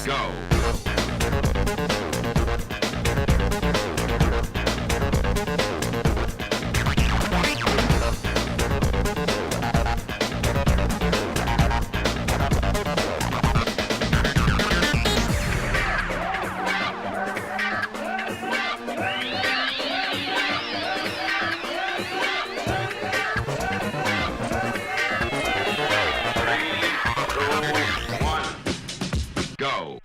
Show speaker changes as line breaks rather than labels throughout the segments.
Go. Go.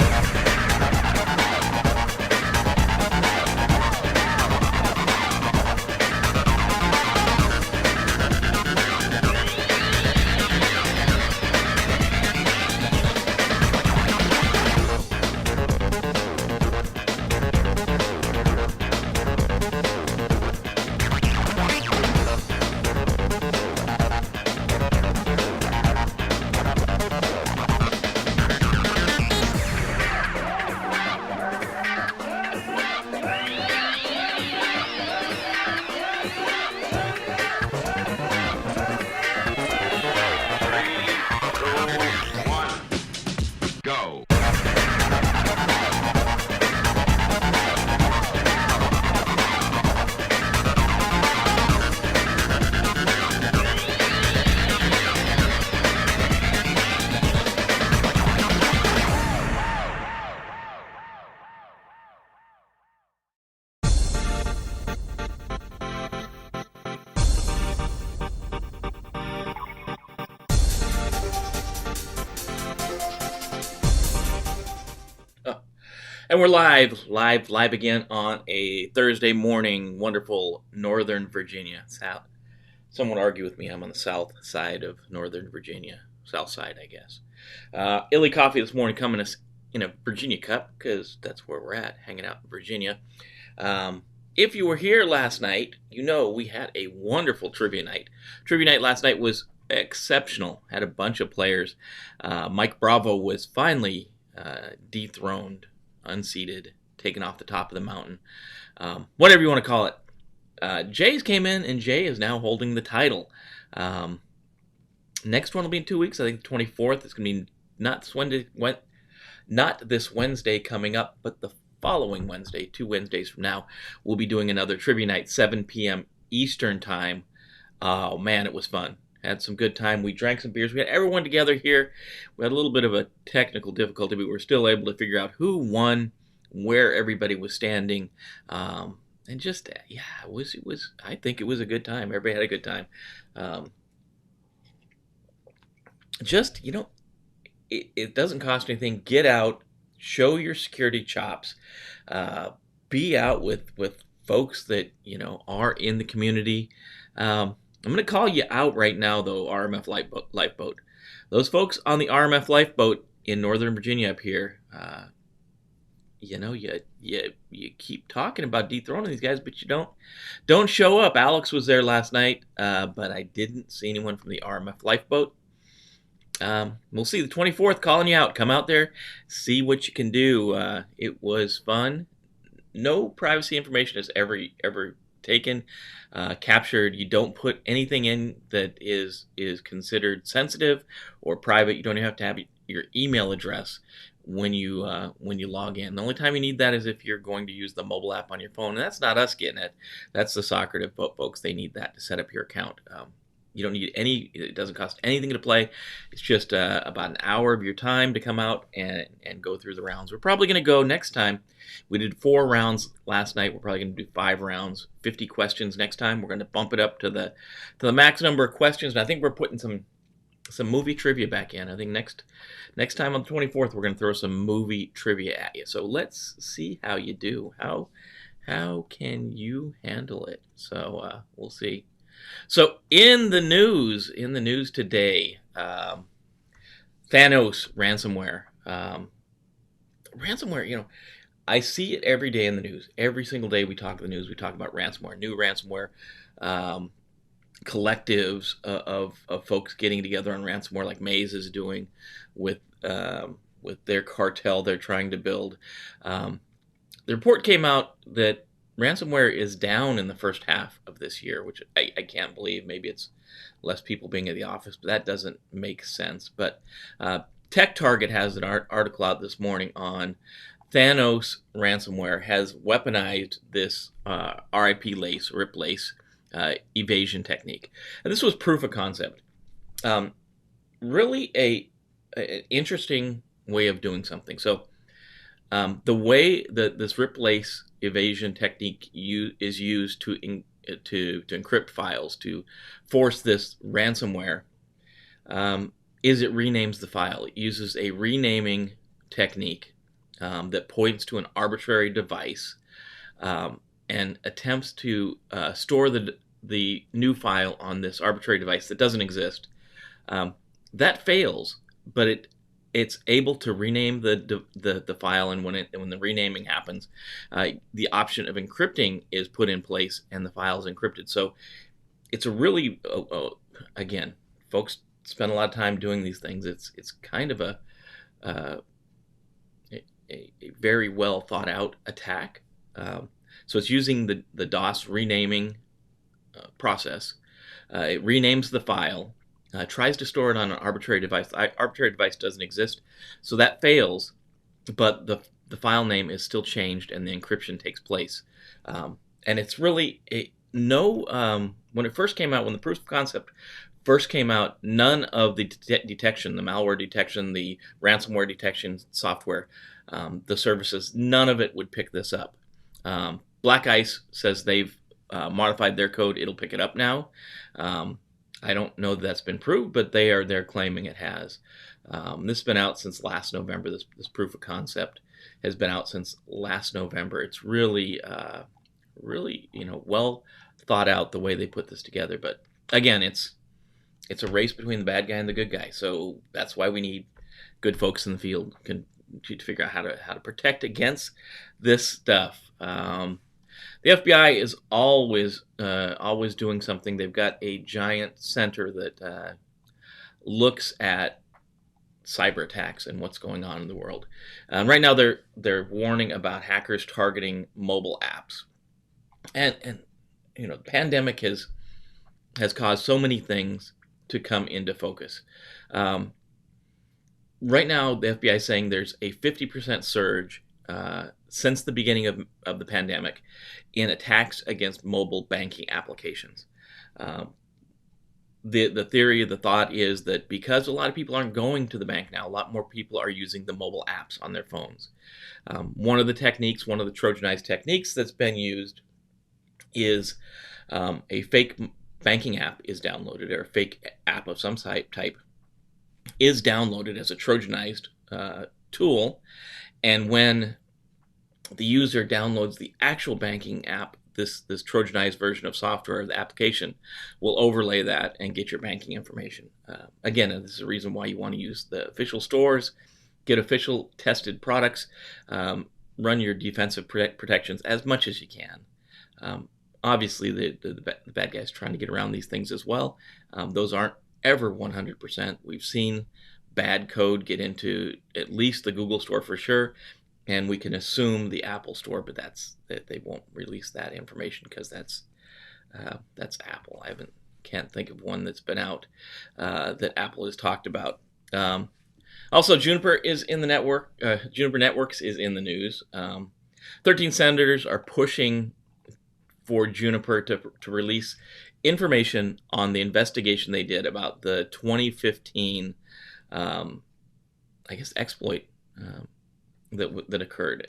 Go.
And we're live again on a Thursday morning, wonderful Northern Virginia. Some would argue with me, I'm on the south side of Northern Virginia. South side, I guess. Illy coffee this morning coming us in a Virginia cup, because that's where we're at, hanging out in Virginia. If you were here last night, you know we had a wonderful trivia night. Trivia night last night was exceptional. Had a bunch of players. Mike Bravo was finally dethroned, unseated, taken off the top of the mountain, whatever you want to call it. Jay's came in, and Jay is now holding the title. Next one will be in 2 weeks. I think the 24th. It's going to be not this Wednesday coming up, but the following Wednesday, 2 Wednesdays from now, we'll be doing another trivia night, 7 p.m. Eastern time. Oh man, it was fun. Had some good time. We drank some beers. We had everyone together here. We had a little bit of a technical difficulty, but we were still able to figure out who won, where everybody was standing, and just it was. I think it was a good time. Everybody had a good time. It doesn't cost anything. Get out, show your security chops, be out with folks that are in the community. I'm going to call you out right now, though, RMF Lifeboat. Those folks on the RMF Lifeboat in Northern Virginia up here, you keep talking about dethroning these guys, but you don't show up. Alex was there last night, but I didn't see anyone from the RMF Lifeboat. We'll see the 24th, calling you out. Come out there, see what you can do. It was fun. No privacy information is ever taken, captured. You don't put anything in that is considered sensitive or private. You don't even have to have your email address when you log in. The only time you need that is if you're going to use the mobile app on your phone, and that's not us getting it. That's the Socrative folks. They need that to set up your account. You don't need any. It doesn't cost anything to play. It's just about an hour of your time to come out and go through the rounds. We're probably going to go next time. We did 4 rounds last night. We're probably going to do 5 rounds, 50 questions next time. We're going to bump it up to the max number of questions. And I think we're putting some movie trivia back in. I think next time on the 24th, we're going to throw some movie trivia at you. So let's see how you do. How can you handle it? So we'll see. So in the news today, Thanos ransomware. Ransomware, I see it every day in the news. Every single day we talk to the news, we talk about ransomware, new ransomware, collectives of folks getting together on ransomware, like Maze is doing with their cartel they're trying to build. The report came out that ransomware is down in the first half of this year, which I can't believe. Maybe it's less people being at the office, but that doesn't make sense. But Tech Target has an article out this morning on Thanos ransomware has weaponized this RIP lace evasion technique. And this was proof of concept. Really an interesting way of doing something. So the way that this rip lace evasion technique is used to encrypt files, to force this ransomware, is it renames the file. It uses a renaming technique that points to an arbitrary device and attempts to store the new file on this arbitrary device that doesn't exist. That fails, but it's able to rename the file, and when the renaming happens, the option of encrypting is put in place, and the file is encrypted. So it's a really, again, folks spend a lot of time doing these things. It's kind of a very well thought out attack. So it's using the DOS renaming process. It renames the file. Tries to store it on an arbitrary device. The arbitrary device doesn't exist, so that fails, but the file name is still changed and the encryption takes place. And it's really when it first came out, when the proof of concept first came out, none of the detection, the malware detection, the ransomware detection software, the services, none of it would pick this up. Black Ice says they've modified their code. It'll pick it up now. I don't know that that's been proved, but they're claiming it has. This has been out since last November. This proof of concept has been out since last November. It's really well thought out the way they put this together. But again, it's a race between the bad guy and the good guy. So that's why we need good folks in the field to figure out how to protect against this stuff. The FBI is always doing something. They've got a giant center that looks at cyber attacks and what's going on in the world. Right now, they're warning about hackers targeting mobile apps, and the pandemic has caused so many things to come into focus. Right now, the FBI is saying there's a 50% surge since the beginning of the pandemic in attacks against mobile banking applications. The theory, the thought is that because a lot of people aren't going to the bank now, a lot more people are using the mobile apps on their phones. One of the Trojanized techniques that's been used is a fake banking app is downloaded, or a fake app of some type is downloaded as a Trojanized tool, and when the user downloads the actual banking app, this Trojanized version of software, the application, will overlay that and get your banking information. Again, this is a reason why you want to use the official stores, get official tested products, run your defensive protections as much as you can. Obviously, the bad guys trying to get around these things as well. Those aren't ever 100%. We've seen bad code get into at least the Google store for sure, and we can assume the Apple store, but they won't release that information because that's Apple. Can't think of one that's been out that Apple has talked about. Also, Juniper is in the network. Juniper Networks is in the news. 13 senators are pushing for Juniper to release information on the investigation they did about the 2015, exploit that occurred.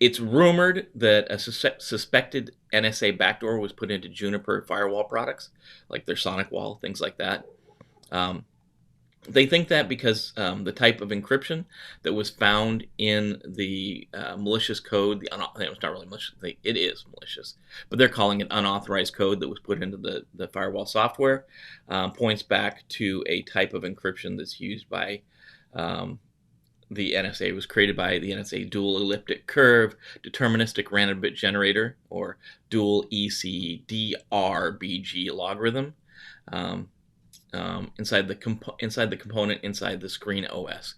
It's rumored that a suspected NSA backdoor was put into Juniper firewall products, like their Sonic Wall, things like that. They think that because the type of encryption that was found in the malicious code, it's not really malicious, it is malicious, but they're calling it unauthorized code that was put into the firewall software, points back to a type of encryption that's used by the NSA. It was created by the NSA Dual Elliptic Curve Deterministic Random Bit Generator, or Dual ECDRBG logarithm. Inside the component inside the screen OS.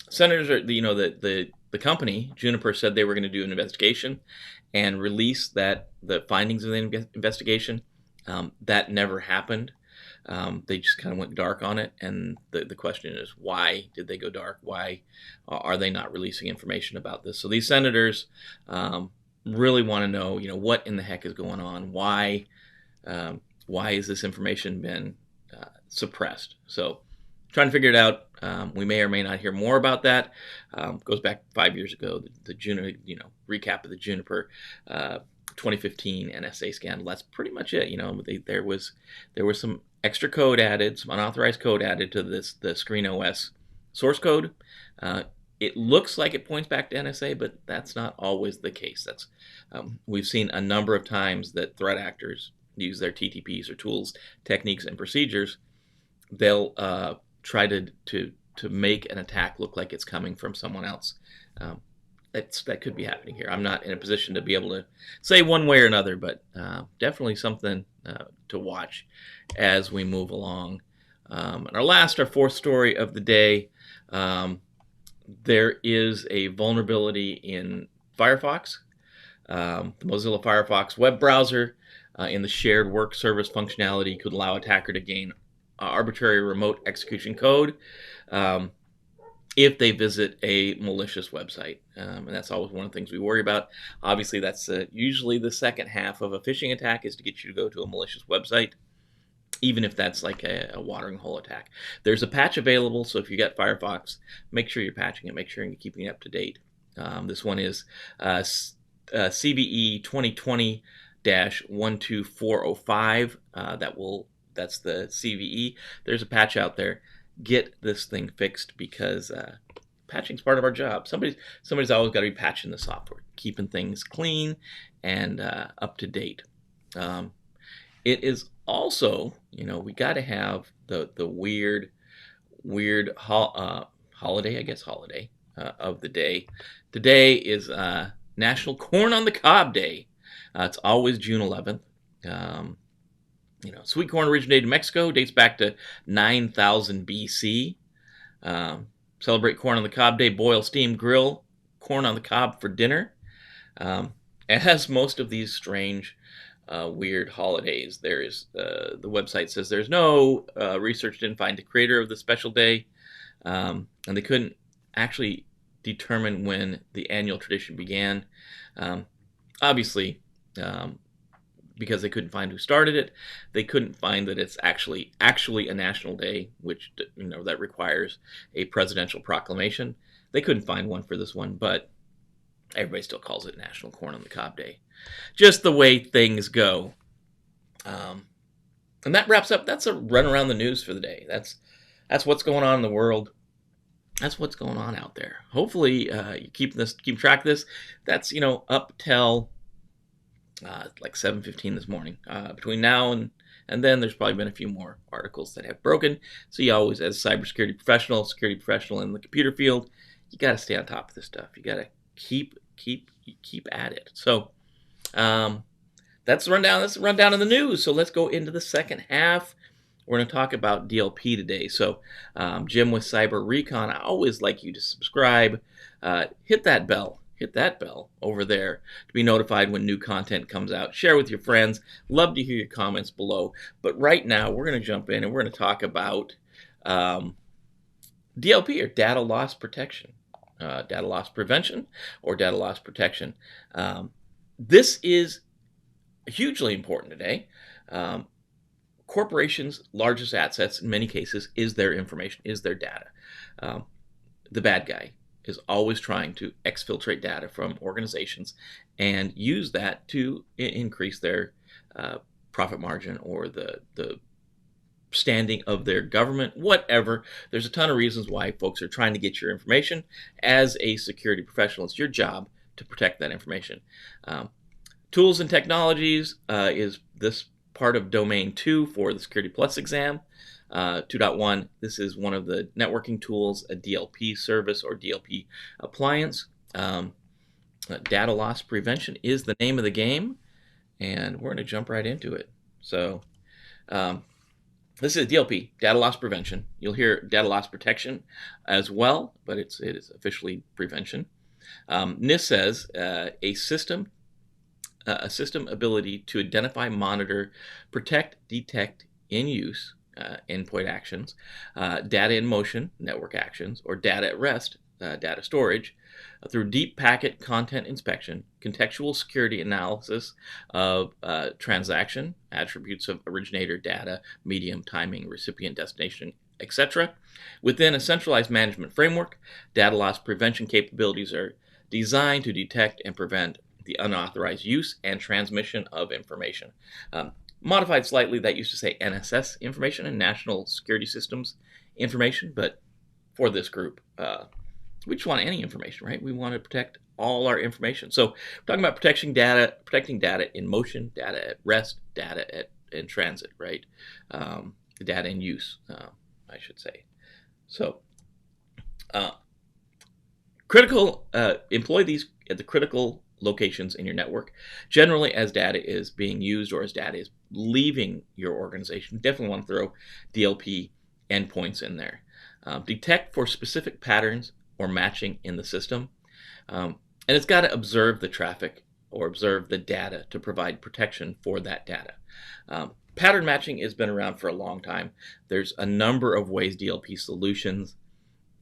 Senators are the company Juniper said they were going to do an investigation and release the findings of the investigation. That never happened. They just kind of went dark on it, and the question is, why did they go dark? Why are they not releasing information about this? So these senators really want to know, what in the heck is going on? Why has this information been suppressed? So trying to figure it out. We may or may not hear more about that. Goes back 5 years ago, the recap of the Juniper 2015 NSA scandal. That's pretty much it. There was some extra code added, some unauthorized code added to the Screen OS source code. It looks like it points back to NSA, but that's not always the case. We've seen a number of times that threat actors use their TTPs or tools, techniques, and procedures. They'll try to make an attack look like it's coming from someone else. That could be happening here. I'm not in a position to be able to say one way or another, but definitely something to watch as we move along. And our fourth story of the day, there is a vulnerability in Firefox, the Mozilla Firefox web browser, in the shared work service functionality could allow attacker to gain arbitrary remote execution code if they visit a malicious website. And that's always one of the things we worry about. Obviously, that's usually the second half of a phishing attack, is to get you to go to a malicious website, even if that's like a watering hole attack. There's a patch available, so if you got Firefox, make sure you're patching it, make sure you're keeping it up to date. This one is CVE 2020-12405. That's the CVE. There's a patch out there. Get this thing fixed, because patching's part of our job. Somebody's always got to be patching the software, keeping things clean and up to date. It is also, we got to have the weird holiday, I guess, of the day. Today is National Corn on the Cob Day. It's always June 11th. Sweet corn originated in Mexico, dates back to 9000 BC. Celebrate Corn on the Cob Day, boil, steam, grill corn on the cob for dinner. As most of these strange, weird holidays, there is the website says there's no research didn't find the creator of the special day, and they couldn't actually determine when the annual tradition began. Obviously, because they couldn't find who started it, they couldn't find that it's actually a national day, which that requires a presidential proclamation. They couldn't find one for this one, but everybody still calls it National Corn on the Cob Day. Just the way things go. And that wraps up. That's a run around the news for the day. That's what's going on in the world. That's what's going on out there. Hopefully, you keep track of this. That's up till like 7:15 this morning. Between now and then, there's probably been a few more articles that have broken. So you always, as a security professional in the computer field, you got to stay on top of this stuff. You got to keep at it. So that's the rundown. That's the rundown of the news. So let's go into the second half. We're going to talk about DLP today. So Jim with Cyber-Recon, I always like you to subscribe. Hit that bell over there to be notified when new content comes out. Share with your friends. Love to hear your comments below. But right now, we're going to jump in and we're going to talk about DLP, or data loss protection, data loss prevention, or data loss protection. This is hugely important today. Corporations' largest assets, in many cases, is their information, is their data. The bad guy is always trying to exfiltrate data from organizations and use that to increase their profit margin or the standing of their government, whatever. There's a ton of reasons why folks are trying to get your information. As a security professional, it's your job to protect that information. Tools and technologies is this part of Domain 2 for the Security Plus exam. 2.1, this is one of the networking tools, a DLP service or DLP appliance. Data loss prevention is the name of the game, and we're going to jump right into it. So this is DLP, data loss prevention. You'll hear data loss protection as well, but it is officially prevention. NIST says a system ability to identify, monitor, protect, detect, in use, endpoint actions, data in motion, network actions, or data at rest, data storage, through deep packet content inspection, contextual security analysis of transaction, attributes of originator, data, medium, timing, recipient, destination, etc. Within a centralized management framework, data loss prevention capabilities are designed to detect and prevent the unauthorized use and transmission of information. Modified slightly, that used to say NSS information and National Security Systems information, but for this group, we just want any information, right? We want to protect all our information. So we're talking about protecting data in motion, data at rest, in transit, right? Data in use, I should say. So employ these at the critical locations in your network, generally as data is being used or as data is leaving your organization. Definitely want to throw DLP endpoints in there. Detect for specific patterns or matching in the system. And it's got to observe the traffic or observe the data to provide protection for that data. Pattern matching has been around for a long time. There's a number of ways DLP solutions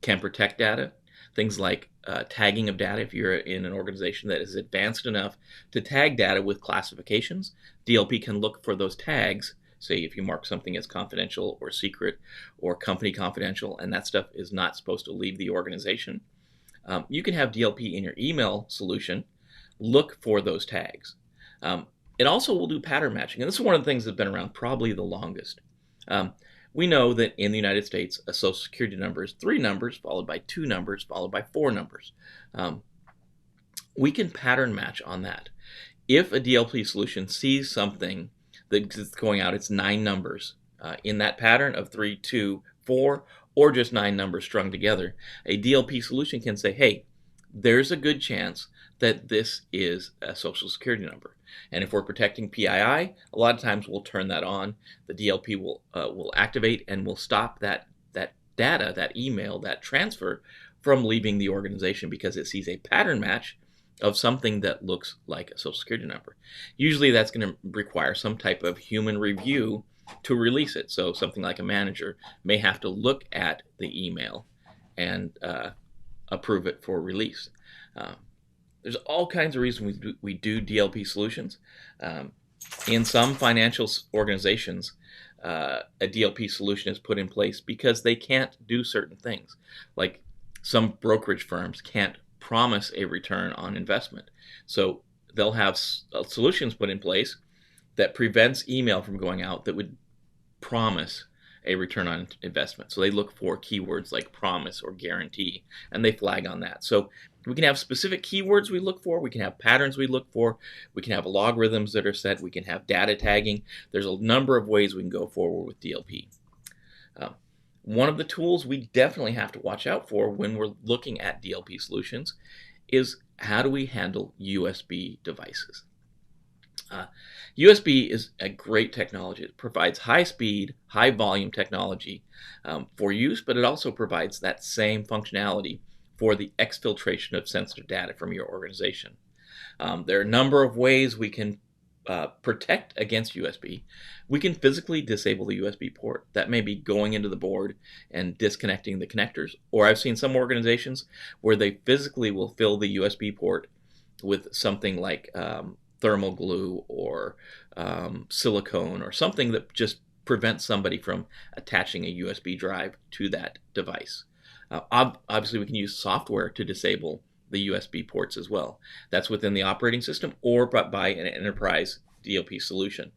can protect data. Things like tagging of data. If you're in an organization that is advanced enough to tag data with classifications, DLP can look for those tags. Say if you mark something as confidential or secret or company confidential, and that stuff is not supposed to leave the organization, you can have DLP in your email solution look for those tags. It also will do pattern matching, and this is one of the things that's been around probably the longest. We know that in the United States, a social security number is 3 numbers, followed by 2 numbers, followed by 4 numbers. We can pattern match on that. If a DLP solution sees something that's going out, it's 9 numbers in that pattern of 3, 2, 4, or just 9 numbers strung together, a DLP solution can say, hey, there's a good chance that this is a social security number. And if we're protecting PII, a lot of times we'll turn that on. The DLP will activate and will stop that data, that email, that transfer from leaving the organization because it sees a pattern match of something that looks like a social security number. Usually that's going to require some type of human review to release it. So something like a manager may have to look at the email and approve it for release. There's all kinds of reasons we do DLP solutions. In some financial organizations, a DLP solution is put in place because they can't do certain things. Like some brokerage firms can't promise a return on investment. So they'll have solutions put in place that prevents email from going out that would promise a return on investment. So they look for keywords like promise or guarantee, and they flag on that. So we can have specific keywords we look for. We can have patterns we look for. We can have logarithms that are set. We can have data tagging. There's a number of ways we can go forward with DLP. One of the tools we definitely have to watch out for when we're looking at DLP solutions is how do we handle USB devices. USB is a great technology. It provides high speed, high volume technology for use, but it also provides that same functionality for the exfiltration of sensitive data from your organization. There are a number of ways we can protect against USB. We can physically disable the USB port. That may be going into the board and disconnecting the connectors. Or I've seen some organizations where they physically will fill the USB port with something like thermal glue or silicone or something that just prevents somebody from attaching a USB drive to that device. Obviously, we can use software to disable the USB ports as well. That's within the operating system or by an enterprise DLP solution,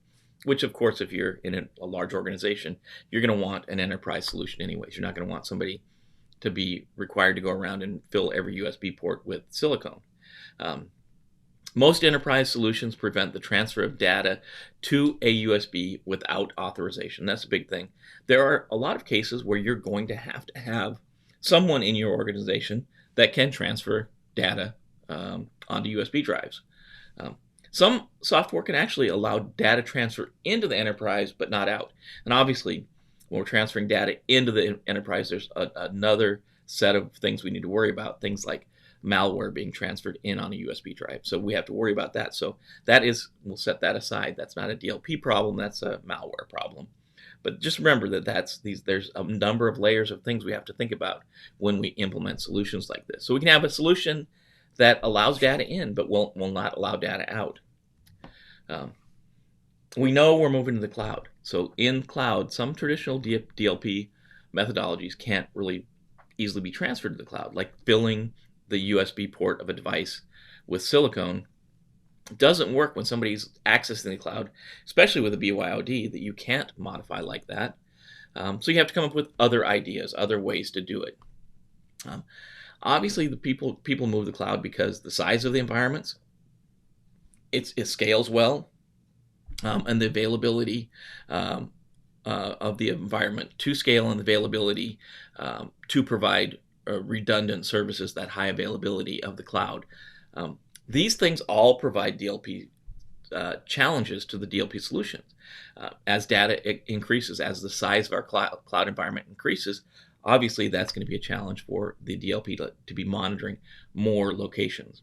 which, of course, if you're in a large organization, you're going to want an enterprise solution anyways. You're not going to want somebody to be required to go around and fill every USB port with silicone. Most enterprise solutions prevent the transfer of data to a USB without authorization. That's a big thing. There are a lot of cases where you're going to have someone in your organization that can transfer data onto USB drives. Some software can actually allow data transfer into the enterprise but not out. And obviously, when we're transferring data into the enterprise, there's another set of things we need to worry about, things like malware being transferred in on a USB drive. So we have to worry about that. So we'll set that aside. That's not a DLP problem, that's a malware problem. But just remember that there's a number of layers of things we have to think about when we implement solutions like this. So we can have a solution that allows data in, but will not allow data out. We know we're moving to the cloud. So in cloud, some traditional DLP methodologies can't really easily be transferred to the cloud, like filling the USB port of a device with silicone doesn't work when somebody's accessing the cloud, especially with a BYOD that you can't modify like that. So you have to come up with other ideas, other ways to do it. Obviously, the people move to the cloud because the size of the environments, it scales well, and the availability of the environment to scale and availability to provide redundant services, that high availability of the cloud. These things all provide DLP challenges to the DLP solutions. As data increases, as the size of our cloud environment increases, obviously that's going to be a challenge for the DLP to be monitoring more locations.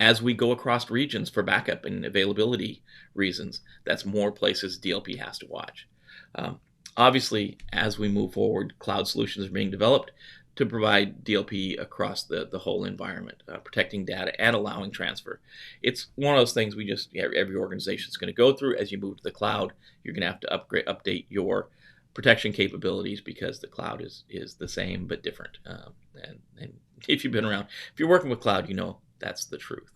As we go across regions for backup and availability reasons, that's more places DLP has to watch. Obviously, as we move forward, cloud solutions are being developed to provide DLP across the whole environment, protecting data and allowing transfer. It's one of those things every organization is going to go through. As you move to the cloud, you're going to have to update your protection capabilities because the cloud is the same but different. And if you've been around, if you're working with cloud, you know that's the truth.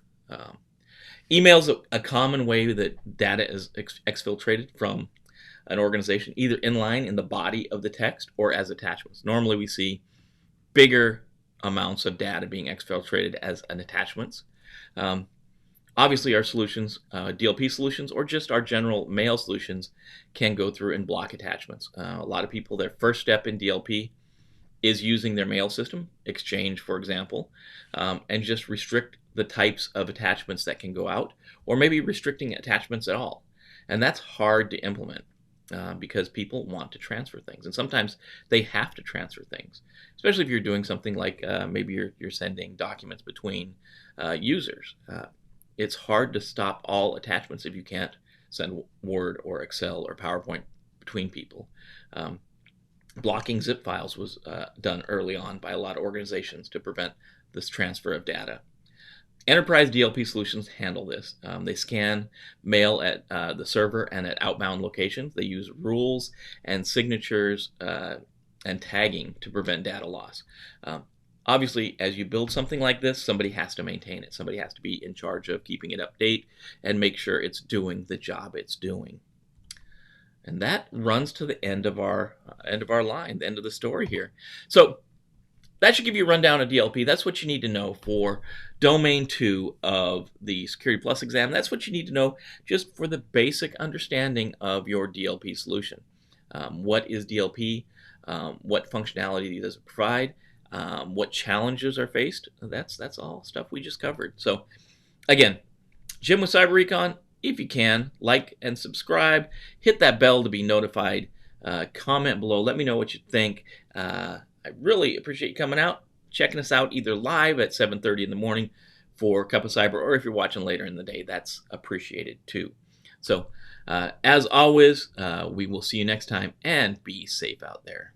Email is a common way that data is exfiltrated from an organization, either inline in the body of the text or as attachments. Normally we see bigger amounts of data being exfiltrated as an attachments. Obviously our solutions, DLP solutions, or just our general mail solutions can go through and block attachments. A lot of people, their first step in DLP is using their mail system, Exchange for example, and just restrict the types of attachments that can go out, or maybe restricting attachments at all. And that's hard to implement because people want to transfer things, and sometimes they have to transfer things, especially if you're doing something like maybe you're sending documents between users. It's hard to stop all attachments if you can't send Word or Excel or PowerPoint between people. Blocking zip files was done early on by a lot of organizations to prevent this transfer of data. Enterprise DLP solutions handle this. They scan mail at the server and at outbound locations. They use rules and signatures and tagging to prevent data loss. Obviously, as you build something like this, somebody has to maintain it. Somebody has to be in charge of keeping it update and make sure it's doing the job it's doing. And that runs to the end of our line, the end of the story here. So that should give you a rundown of DLP. That's what you need to know for Domain 2 of the Security Plus exam. That's what you need to know just for the basic understanding of your DLP solution. What is DLP? What functionality does it provide? What challenges are faced? That's all stuff we just covered. So again, Jim with Cyber-Recon. If you can, like and subscribe. Hit that bell to be notified. Comment below. Let me know what you think. I really appreciate you coming out, checking us out either live at 7:30 in the morning for Cup of Cyber, or if you're watching later in the day, that's appreciated too. So as always, we will see you next time, and be safe out there.